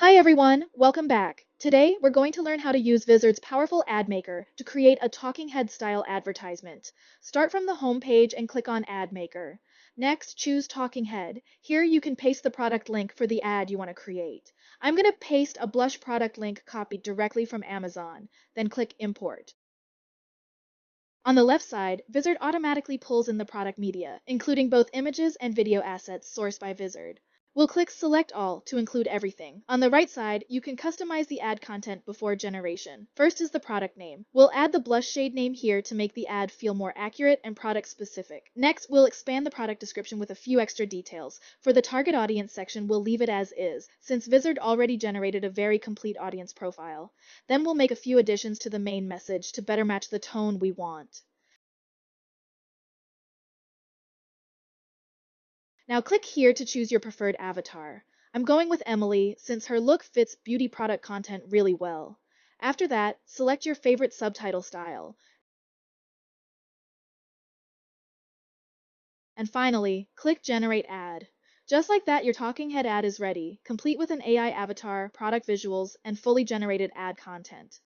Hi everyone, welcome back. Today we're going to learn how to use Vizard's powerful AdMaker to create a talking head style advertisement. Start from the home page and click on AdMaker. Next, choose Talking Head. Here you can paste the product link for the ad you want to create. I'm going to paste a blush product link copied directly from Amazon, then click Import. On the left side, Vizard automatically pulls in the product media, including both images and video assets sourced by Vizard. We'll click Select All to include everything. On the right side, you can customize the ad content before generation. First is the product name. We'll add the blush shade name here to make the ad feel more accurate and product specific. Next, we'll expand the product description with a few extra details. For the target audience section, we'll leave it as is, since Vizard already generated a very complete audience profile. Then we'll make a few additions to the main message to better match the tone we want. Now click here to choose your preferred avatar. I'm going with Emily since her look fits beauty product content really well. After that, select your favorite subtitle style. And finally, click Generate Ad. Just like that, your talking head ad is ready, complete with an AI avatar, product visuals, and fully generated ad content.